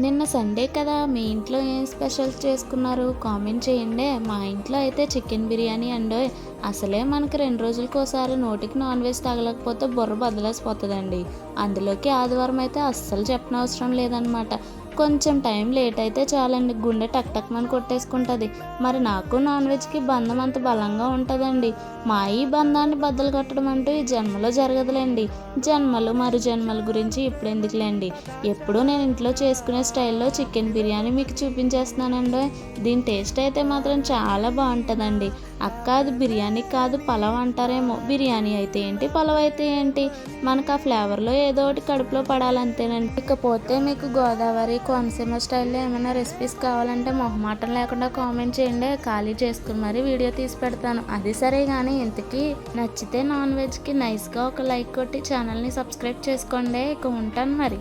నిన్న సండే కదా, మీ ఇంట్లో ఏం స్పెషల్స్ చేసుకున్నారు కామెంట్ చేయండి. మా ఇంట్లో అయితే చికెన్ బిర్యానీ అండోయ్. అసలే మనకి 2 రోజులకోసారి నోటికి నాన్ వెజ్ తగలకపోతే బుర్ర బద్దలేసిపోతుందండి. అందులోకి ఆదివారం అయితే అస్సలు చెప్పనవసరం లేదనమాట. కొంచెం టైం లేట్ అయితే చాలండి, గుండె టక్ టక్ మని కొట్టేసుకుంటుంది. మరి నాకు నాన్ వెజ్కి బంధం అంత బలంగా ఉంటుందండి. మా ఈ బంధాన్ని బద్దలు కొట్టడం అంటూ ఈ జన్మలో జరగదులేండి. జన్మలు మరు జన్మల గురించి ఇప్పుడు ఎందుకులేండి. ఎప్పుడూ నేను ఇంట్లో చేసుకునే స్టైల్లో చికెన్ బిర్యానీ మీకు చూపించేస్తున్నానండి. దీని టేస్ట్ అయితే మాత్రం చాలా బాగుంటుందండి. అక్క అది బిర్యానీ కాదు పలావ్ అంటారేమో. బిర్యానీ అయితే ఏంటి, పలావ్ అయితే ఏంటి, మనకు ఆ ఫ్లేవర్లో ఏదో ఒకటి కడుపులో పడాలంతేనండి. ఇకపోతే మీకు గోదావరి కోనసీమ స్టైల్లో ఏమైనా రెసిపీస్ కావాలంటే మొహమాటం లేకుండా కామెంట్ చేయండి. ఖాళీ చేసుకుని మరీ వీడియో తీసి పెడతాను. అది సరే కానీ ఇంతకీ నచ్చితే నాన్ వెజ్కి నైస్గా ఒక లైక్ కొట్టి ఛానల్ని సబ్స్క్రైబ్ చేసుకోండి. ఇక ఉంటాను మరి.